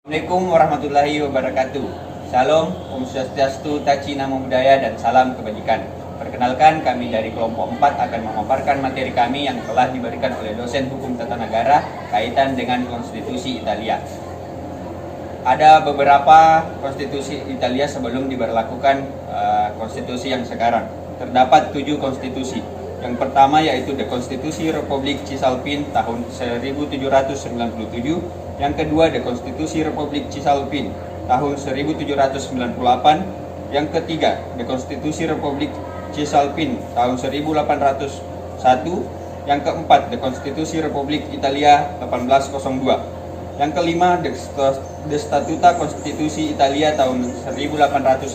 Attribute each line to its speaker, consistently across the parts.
Speaker 1: Assalamualaikum warahmatullahi wabarakatuh. Salam, Om Swastiastu, Taci Namo Buddhaya, dan salam kebajikan. Perkenalkan, kami dari kelompok 4 akan memaparkan materi kami yang telah diberikan oleh dosen hukum tata negara kaitan dengan konstitusi Italia. Ada beberapa konstitusi Italia sebelum diberlakukan konstitusi yang sekarang. Terdapat 7 konstitusi. Yang pertama yaitu The Konstitusi Republik Cisalpin tahun 1797. Yang kedua The Konstitusi Republik Cisalpin tahun 1798. Yang ketiga The Konstitusi Republik Cisalpin tahun 1801. Yang keempat The Konstitusi Republik Italia 1802. Yang kelima The Statuta Konstitusi Italia tahun 1805.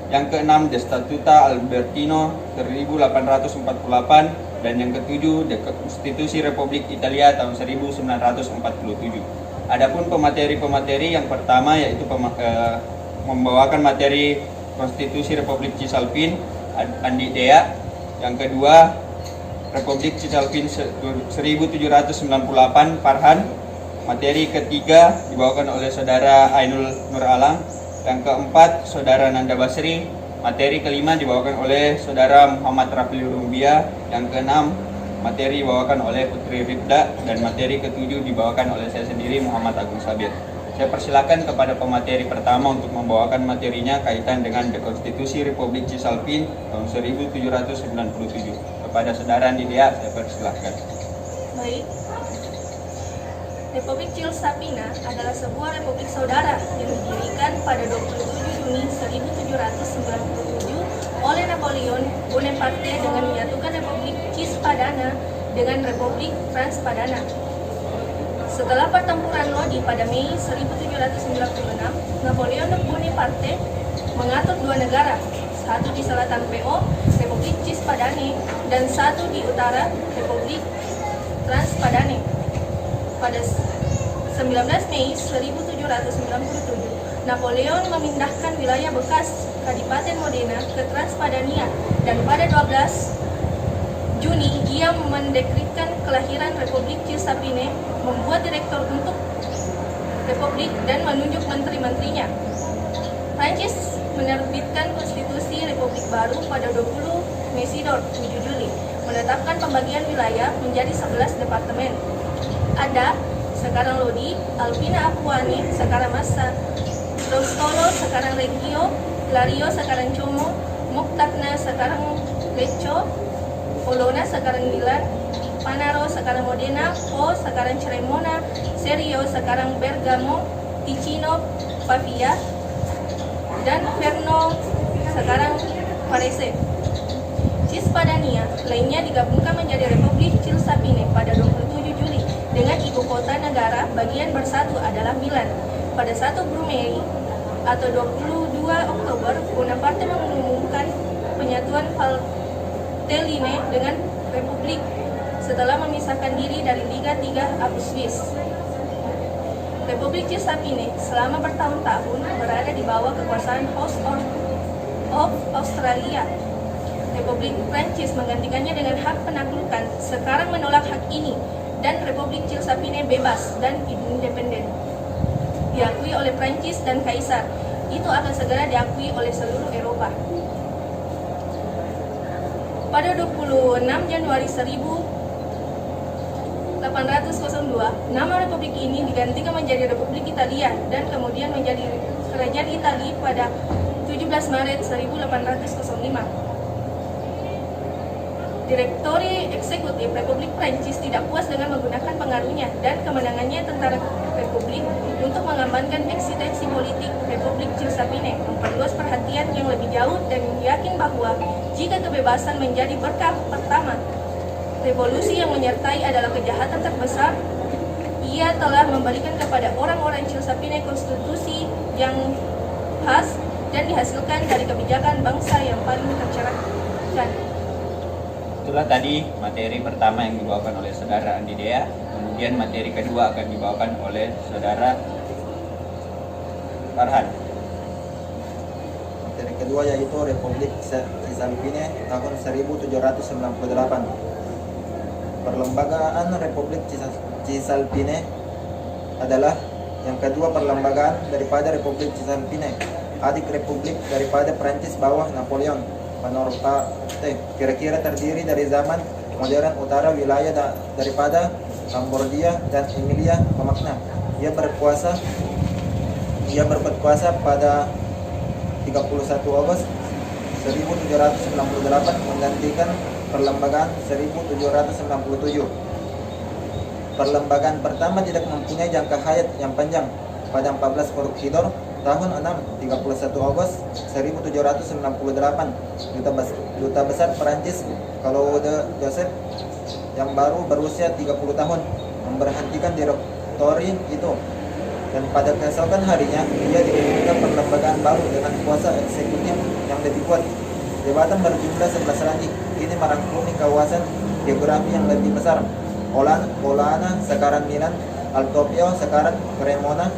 Speaker 1: Yang keenam The Statuta Albertino 1848. Dan yang ketujuh The Konstitusi Republik Italia tahun 1947. Adapun pemateri-pemateri yang pertama yaitu membawakan materi Konstitusi Republik Cisalpin Andi Dea. Yang kedua Republik Cisalpin 1798 Farhan. Materi ketiga dibawakan oleh Saudara Ainul Nur Alam. Yang keempat Saudara Nanda Basri. Materi kelima dibawakan oleh Saudara Muhammad Rafli Rumbia. Yang keenam materi dibawakan oleh Putri Rifda, dan materi ketujuh dibawakan oleh saya sendiri Muhammad Agung Sabir. Saya persilakan kepada pemateri pertama untuk membawakan materinya kaitan dengan The Konstitusi Republik Cisalpin tahun 1797. Kepada Saudara Andi Dea, saya persilakan.
Speaker 2: Baik. Republik Cisalpina adalah sebuah republik saudara yang didirikan pada 27 Juni 1797 oleh Napoleon Bonaparte dengan menyatukan Republik Cispadana dengan Republik Transpadana. Setelah pertempuran Lodi pada Mei 1796, Napoleon Bonaparte mengatur dua negara, satu di selatan PO, Republik Cispadane, dan satu di utara, Republik Transpadane. Pada 19 Mei 1797, Napoleon memindahkan wilayah bekas Kadipaten Modena ke Transpadania, dan pada 12 Juni ia mendekretkan kelahiran Republik Cisalpine, membuat direktur untuk Republik dan menunjuk menteri-menterinya. Prancis menerbitkan konstitusi Republik baru pada 20 Mesidor 7 Juli, menetapkan pembagian wilayah menjadi 11 departemen. Ada sekarang Lodi, Alpina Apuane, sekarang Massa, Rostolo, sekarang Reggio, Lario, sekarang Como, Moktagna, sekarang Lecco, Olona, sekarang Milan, Panaro, sekarang Modena, Po, sekarang Cremona, Serio, sekarang Bergamo, Ticino, Pavia, dan Ferno, sekarang Varese. Cispadania lainnya digabungkan menjadi Republik Cisalpine pada 27 Juli dengan ibu kota negara bagian bersatu adalah Milan. Pada 1 Brumaire atau 22 Oktober, Bonaparte mengumumkan penyatuan Valtelline dengan Republik setelah memisahkan diri dari Liga 3 Swiss. Republik Cisalpine selama bertahun-tahun berada di bawah kekuasaan House of Australia. Republik Prancis menggantikannya dengan hak penaklukan, sekarang menolak hak ini, dan Republik Cisalpine bebas dan independen, diakui oleh Prancis dan Kaisar. Itu akan segera diakui oleh seluruh Eropa. Pada 26 Januari 1802, nama Republik ini digantikan menjadi Republik Italia dan kemudian menjadi Kerajaan Italia pada 17 Maret 1805. Direktori Eksekutif Republik Prancis tidak puas dengan menggunakan pengaruhnya dan kemenangannya tentara Republik untuk mengamankan eksistensi politik Republik Cisalpine, memperluas perhatian yang lebih jauh dan yakin bahwa jika kebebasan menjadi berkah pertama revolusi yang menyertai adalah kejahatan terbesar, ia telah memberikan kepada orang-orang Cisalpine konstitusi yang khas dan dihasilkan dari kebijakan bangsa yang paling tercerahkan.
Speaker 1: Itulah tadi materi pertama yang dibawakan oleh Saudara Andi Dea. Kemudian materi kedua akan dibawakan oleh Saudara Farhan.
Speaker 3: Materi kedua yaitu Republik Cisalpine tahun 1798. Perlembagaan Republik Cisalpine adalah Yang kedua, perlembagaan daripada Republik Cisampine, adik republik daripada Prancis bawah Napoleon Bonaparte, kira-kira terdiri dari zaman modern utara wilayah daripada Lombardia dan Emilia Romagna. Ia berkuasa pada 31 Agustus 1798 menggantikan perlembagaan 1797. Perlembagaan pertama tidak mempunyai jangka hayat yang panjang. Pada 14 Korupsidor tahun 6, 31 Agustus 1798, Duta Besar Perancis Claude Joseph yang baru berusia 30 tahun memberhentikan direktori itu, dan pada keesokan harinya ia diumumkan perlembagaan baru dengan kuasa eksekutif yang lebih kuat. Jabatan berjumlah 11 ranting. Ini merangkumi kawasan geografi yang lebih besar. Olana sekarang Milan, Altopio sekarang Cremona,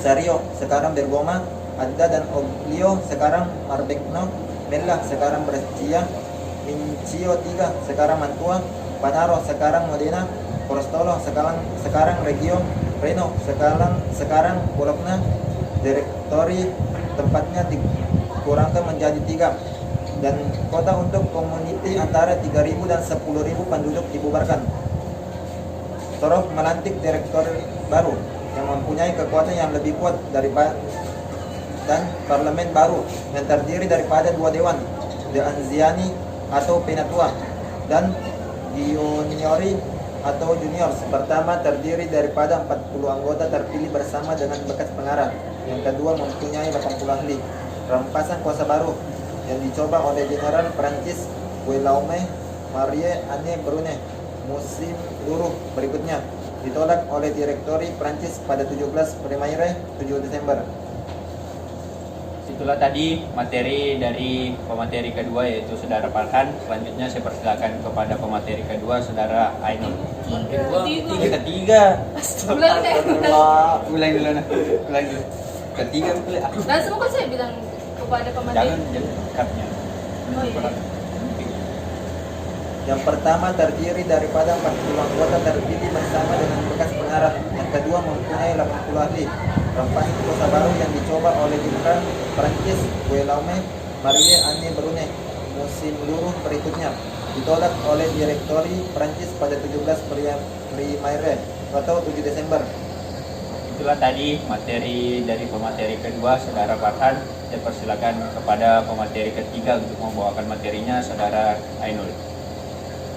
Speaker 3: Sario sekarang Bergoma, Adda dan Oglio sekarang Marbegno, Mella sekarang Brescia, Mincio III sekarang Mantua, Panaro sekarang Modena, Porostolo sekarang Reggio, Reno sekarang Bologna. Direktori tempatnya dikurangkan menjadi 3, dan kota untuk komuniti antara 3.000 dan 10.000 penduduk dibubarkan. Torov melantik direktur baru yang mempunyai kekuatan yang lebih kuat daripada, dan parlemen baru yang terdiri daripada 2 dewan, De Anziani atau Penatua dan Gioniori atau Juniors. Pertama terdiri daripada 40 anggota terpilih bersama dengan bekas pengarah. Yang kedua mempunyai 80 ahli. Rampasan kuasa baru yang dicoba oleh Jenderal Prancis Guillaume Marie-Anne Brune musim luruh berikutnya ditolak oleh Direktori Prancis pada 17 Primaire 7 Desember.
Speaker 1: Itulah tadi materi dari pemateri kedua, yaitu Saudara Farhan. Selanjutnya saya persilakan kepada pemateri kedua, Saudara Ainul. Ketiga. Ulang dulu. Ketiga boleh.
Speaker 2: Langsung kok saya bilang kepada pemateri.
Speaker 1: Jangan cutnya.
Speaker 2: Oh, iya.
Speaker 3: Yang pertama terdiri daripada 40 anggota terpilih bersama dengan bekas pengarah. Yang kedua mempunyai 80 ahli. Rampasan kuasa baru yang dicoba oleh Jenderal Prancis Guillaume Marie-Anne Brune musim luruh berikutnya ditolak oleh Direktori Prancis pada 17 Primaire atau 7 Desember.
Speaker 1: Itulah tadi materi dari pemateri kedua, Saudara Farhan. Saya persilakan kepada pemateri ketiga untuk membawakan materinya, Saudara Ainul.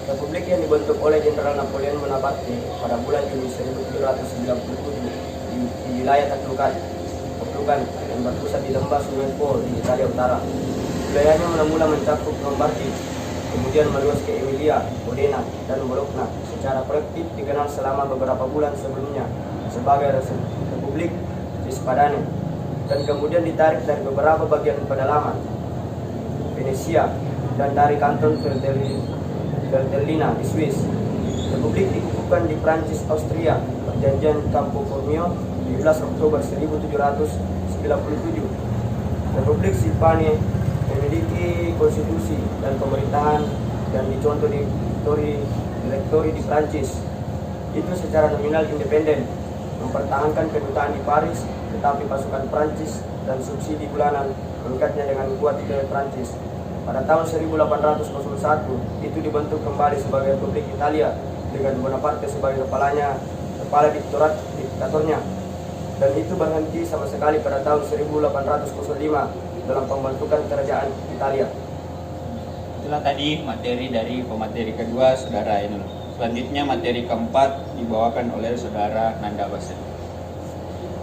Speaker 4: Republik yang dibentuk oleh Jenderal Napoleon Bonaparte pada bulan Juni 1797 di wilayah Taklukan yang berpusat di lembah Sungai Po di Italia Utara. Wilayahnya mula-mula mencakup Lombardi, kemudian meluas ke Emilia, Modena, dan Bologna. Secara kolektif dikenal selama beberapa bulan sebelumnya sebagai Republik Cispadane, dan kemudian ditarik dari beberapa bagian pedalaman Venesia dan dari kanton Valtellina di Swiss. Republik dikukuhkan di Prancis Austria, perjanjian Campo Formio 17 Oktober 1797. Republik Cispane memiliki konstitusi dan pemerintahan dan dicontoh di direktori di Prancis. Itu secara nominal independen, mempertahankan kedutaan di Paris, tetapi pasukan Prancis dan subsidi bulanan mengikatnya dengan kuat di Prancis. Pada tahun 1801 itu dibentuk kembali sebagai Republik Italia dengan Bonaparte sebagai kepala diktatornya, dan itu berhenti sama sekali pada tahun 1805 dalam pembentukan kerajaan Italia.
Speaker 1: Itulah tadi materi dari pemateri kedua, Saudara Ainul. Selanjutnya materi keempat dibawakan oleh Saudara Nanda Basit.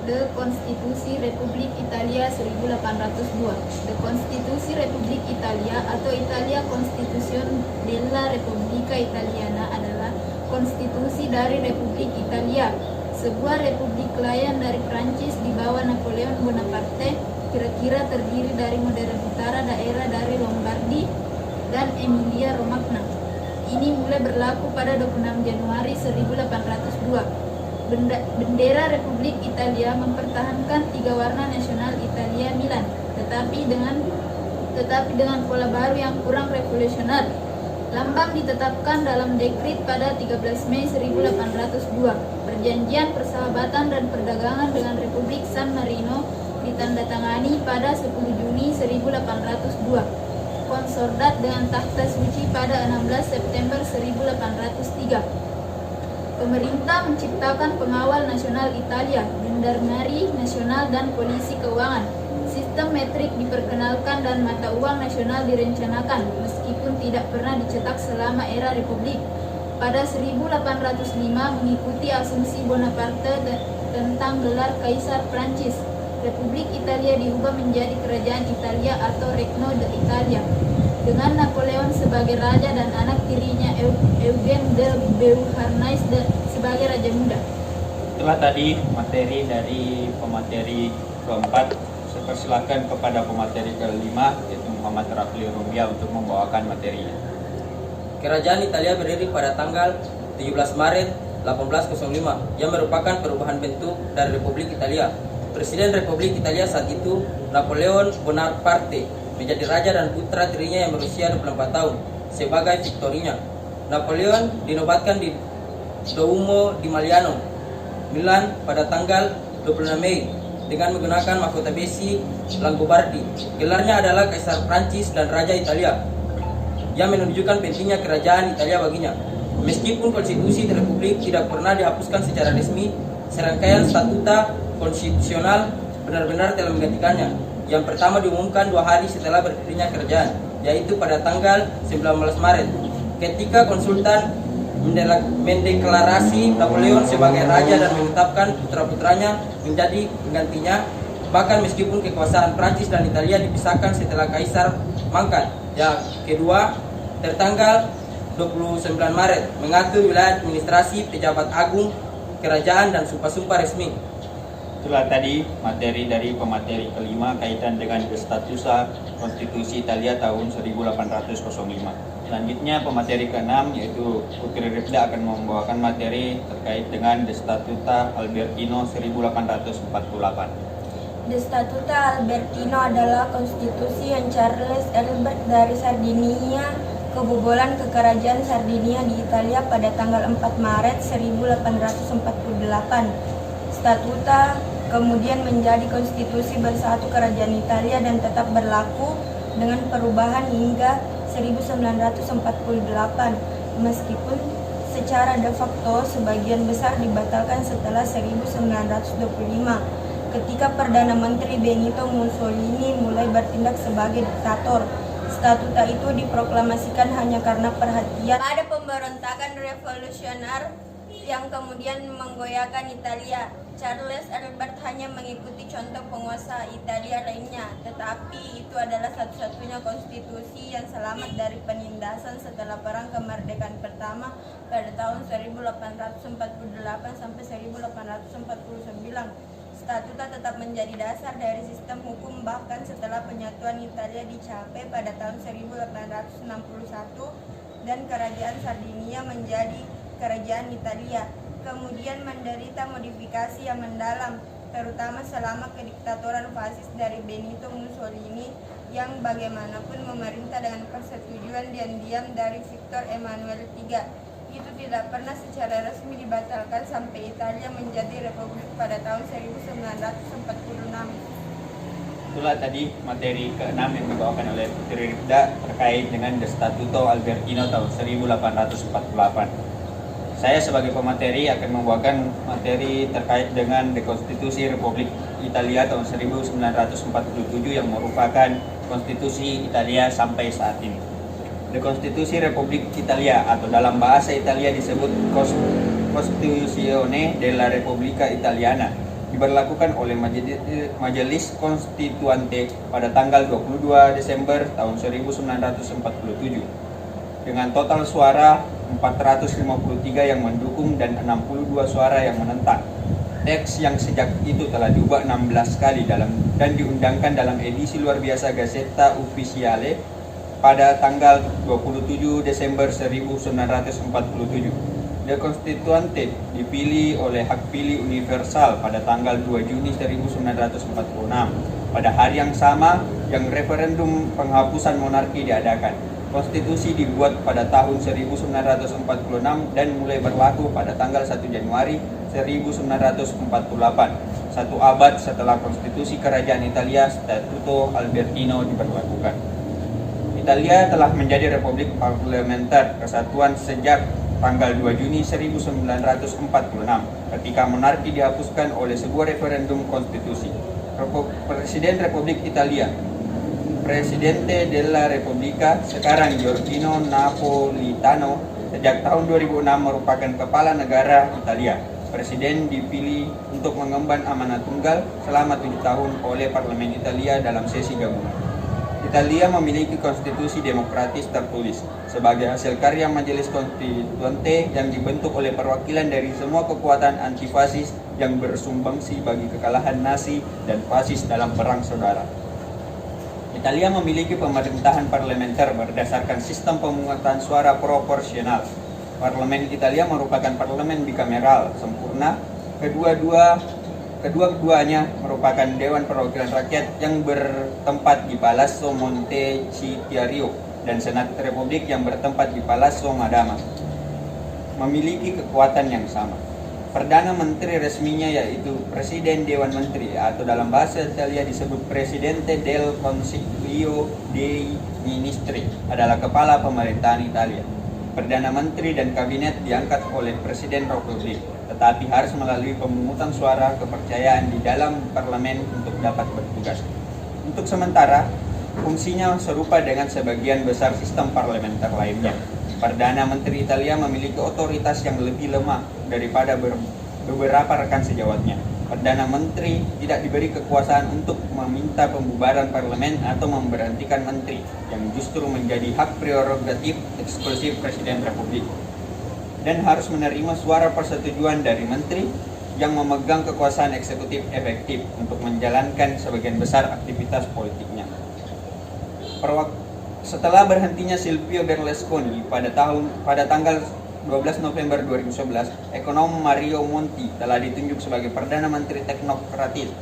Speaker 5: The Konstitusi Republik Italia 1802. The Konstitusi Republik Italia atau Italia Constitution della Repubblica Italiana adalah konstitusi dari Republik Italia, sebuah republik layan dari Prancis di bawah Napoleon Bonaparte, kira-kira terdiri dari modern utara daerah dari Lombardi dan Emilia Romagna. Ini mulai berlaku pada 26 Januari 1802. Bendera Republik Italia mempertahankan 3 warna nasional Italia Milan, tetapi dengan pola baru yang kurang revolusioner. Lambang ditetapkan dalam dekret pada 13 Mei 1802. Perjanjian Persahabatan dan Perdagangan dengan Republik San Marino ditandatangani pada 10 Juni 1802. Konkordat dengan Takhta Suci pada 16 September 1803. Pemerintah menciptakan Pengawal Nasional Italia, Gendarmeri Nasional dan Polisi Keuangan. Sistem metrik diperkenalkan dan mata uang nasional direncanakan, meskipun tidak pernah dicetak selama era Republik. Pada 1805 mengikuti asumsi Bonaparte tentang gelar Kaisar Prancis, Republik Italia diubah menjadi Kerajaan Italia atau Regno d'Italia, dengan Napoleon sebagai raja dan anak tirinya Eugene de Beauharnais sebagai raja muda.
Speaker 1: Itulah tadi materi dari pemateri keempat. Saya persilakan kepada pemateri kelima, yaitu Muhammad Rafli Rubia, untuk membawakan materinya.
Speaker 6: Kerajaan Italia berdiri pada tanggal 17 Maret 1805 yang merupakan perubahan bentuk dari Republik Italia. Presiden Republik Italia saat itu, Napoleon Bonaparte, menjadi raja dan putra tirinya yang berusia 24 tahun sebagai Victorino. Napoleon dinobatkan di Duomo di Magliano, Milan pada tanggal 26 Mei dengan menggunakan mahkota besi Langobardi. Gelarnya adalah Kaisar Prancis dan Raja Italia, yang menunjukkan pentingnya kerajaan Italia baginya. Meskipun konstitusi Republik tidak pernah dihapuskan secara resmi, serangkaian statuta konstitusional benar-benar telah menggantikannya. Yang pertama diumumkan 2 hari setelah berdirinya kerajaan, yaitu pada tanggal 19 Maret, ketika konsultan mendeklarasi Napoleon sebagai raja dan menetapkan putra-putranya menjadi penggantinya. Bahkan meskipun kekuasaan Prancis dan Italia dipisahkan setelah Kaisar mangkat. Yang kedua, tertanggal 29 Maret mengatur wilayah administrasi, pejabat agung, kerajaan, dan sumpah-sumpah resmi.
Speaker 1: Itulah tadi materi dari pemateri kelima kaitan dengan Statuta Konstitusi Italia tahun 1805. Selanjutnya pemateri keenam, yaitu Putri Rifda, akan membawakan materi terkait dengan Statuta Albertino 1848.
Speaker 7: The Statuta Albertino adalah konstitusi yang Charles Albert dari Sardinia kebobolan ke Kerajaan Sardinia di Italia pada tanggal 4 Maret 1848. Statuta kemudian menjadi konstitusi bersatu Kerajaan Italia dan tetap berlaku dengan perubahan hingga 1948, meskipun secara de facto sebagian besar dibatalkan setelah 1925. Ketika Perdana Menteri Benito Mussolini mulai bertindak sebagai diktator. Statuta itu diproklamasikan hanya karena perhatian pada pemberontakan revolusioner yang kemudian menggoyahkan Italia. Charles Albert hanya mengikuti contoh penguasa Italia lainnya, tetapi itu adalah satu-satunya konstitusi yang selamat dari penindasan setelah Perang Kemerdekaan pertama pada tahun 1848 sampai 1849. Statuta tetap menjadi dasar dari sistem hukum bahkan setelah penyatuan Italia dicapai pada tahun 1861 dan Kerajaan Sardinia menjadi Kerajaan Italia. Kemudian menderita modifikasi yang mendalam, terutama selama kediktatoran fasis dari Benito Mussolini yang bagaimanapun memerintah dengan persetujuan diam-diam dari Victor Emmanuel III. Itu tidak pernah secara resmi dibatalkan sampai Italia menjadi republik pada tahun 1946.
Speaker 1: Itulah tadi materi ke-6 yang dibawakan oleh Putri Rifda terkait dengan The Statuto Albertino tahun 1848. Saya sebagai pemateri akan membawakan materi terkait dengan Konstitusi Republik Italia tahun 1947 yang merupakan konstitusi Italia sampai saat ini. Konstitusi Republik Italia atau dalam bahasa Italia disebut Costituzione della Repubblica Italiana diberlakukan oleh Majelis Konstituante pada tanggal 22 Desember tahun 1947 dengan total suara 453 yang mendukung dan 62 suara yang menentang. Teks yang sejak itu telah diubah 16 kali dan diundangkan dalam edisi luar biasa Gazzetta Ufficiale pada tanggal 27 Desember 1947. The Constituante dipilih oleh hak pilih universal pada tanggal 2 Juni 1946. Pada hari yang sama yang referendum penghapusan monarki diadakan. Konstitusi dibuat pada tahun 1946 dan mulai berlaku pada tanggal 1 Januari 1948, satu abad setelah konstitusi kerajaan Italia Statuto Albertino diberlakukan. Italia telah menjadi republik parlementer kesatuan sejak tanggal 2 Juni 1946 ketika monarki dihapuskan oleh sebuah referendum konstitusi. Presiden Republik Italia, Presidente della Repubblica, sekarang Giorgio Napolitano, sejak tahun 2006 merupakan kepala negara Italia. Presiden dipilih untuk mengemban amanat tunggal selama 7 tahun oleh Parlemen Italia dalam sesi gabungan. Italia memiliki konstitusi demokratis tertulis sebagai hasil karya Majelis Konstituante yang dibentuk oleh perwakilan dari semua kekuatan antifasis yang bersumbangsi bagi kekalahan Nazi dan fasis dalam perang saudara. Italia memiliki pemerintahan parlementer berdasarkan sistem pemungutan suara proporsional. Parlemen Italia merupakan parlemen bikameral sempurna. Kedua-duanya merupakan Dewan Perwakilan Rakyat yang bertempat di Palazzo Montecitorio dan Senat Republik yang bertempat di Palazzo Madama. Memiliki kekuatan yang sama. Perdana Menteri resminya yaitu Presiden Dewan Menteri atau dalam bahasa Italia disebut Presidente del Consiglio dei Ministri adalah kepala pemerintahan Italia. Perdana Menteri dan Kabinet diangkat oleh Presiden Republik, tetapi harus melalui pemungutan suara kepercayaan di dalam parlemen untuk dapat bertugas. Untuk sementara, fungsinya serupa dengan sebagian besar sistem parlementer lainnya. Perdana Menteri Italia memiliki otoritas yang lebih lemah daripada beberapa rekan sejawatnya. Perdana Menteri tidak diberi kekuasaan untuk meminta pembubaran parlemen atau memberhentikan menteri, yang justru menjadi hak prerogatif eksklusif Presiden Republik. Dan harus menerima suara persetujuan dari menteri yang memegang kekuasaan eksekutif efektif untuk menjalankan sebagian besar aktivitas politiknya. Setelah berhentinya Silvio Berlusconi pada tanggal 12 November 2011, ekonom Mario Monti telah ditunjuk sebagai Perdana Menteri teknokratis.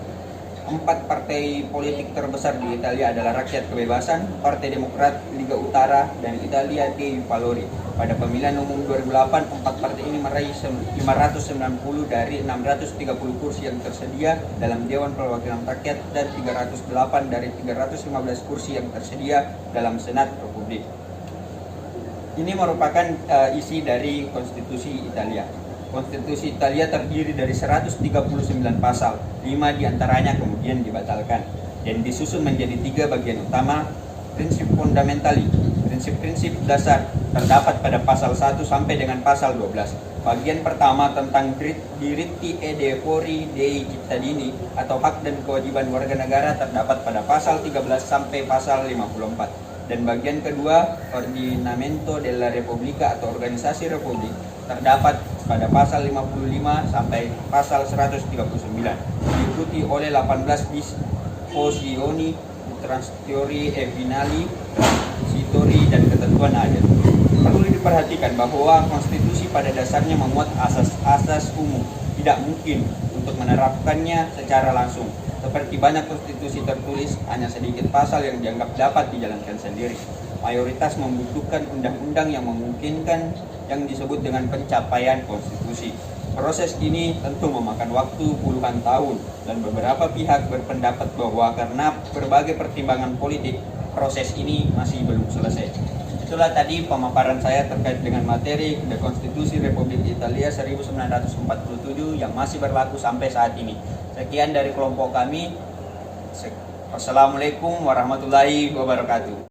Speaker 1: 4 partai politik terbesar di Italia adalah Rakyat Kebebasan, Partai Demokrat, Liga Utara, dan Italia dei Valori. Pada pemilihan umum 2008, 4 partai ini meraih 590 dari 630 kursi yang tersedia dalam Dewan Perwakilan Rakyat dan 308 dari 315 kursi yang tersedia dalam Senat Republik. Ini merupakan isi dari konstitusi Italia. Konstitusi Italia terdiri dari 139 pasal, 5 diantaranya kemudian dibatalkan dan disusun menjadi 3 bagian utama. Prinsip fundamentali, prinsip-prinsip dasar terdapat pada pasal 1 sampai dengan pasal 12. Bagian pertama tentang diritti e deori dei cittadini atau hak dan kewajiban warga negara terdapat pada pasal 13 sampai pasal 54. Dan bagian kedua, Ordinamento della Repubblica atau organisasi republik, terdapat pada pasal 55 sampai pasal 139, diikuti oleh 18 disposizioni transitori e finali, transitori, dan ketentuan adat. Perlu diperhatikan bahwa konstitusi pada dasarnya memuat asas-asas umum, tidak mungkin untuk menerapkannya secara langsung. Seperti banyak konstitusi tertulis, hanya sedikit pasal yang dianggap dapat dijalankan sendiri. Mayoritas membutuhkan undang-undang yang memungkinkan yang disebut dengan pencapaian konstitusi. Proses ini tentu memakan waktu puluhan tahun dan beberapa pihak berpendapat bahwa karena berbagai pertimbangan politik, proses ini masih belum selesai. Itulah tadi pemaparan saya terkait dengan materi Konstitusi Republik Italia 1947 yang masih berlaku sampai saat ini. Sekian dari kelompok kami. Wassalamualaikum warahmatullahi wabarakatuh.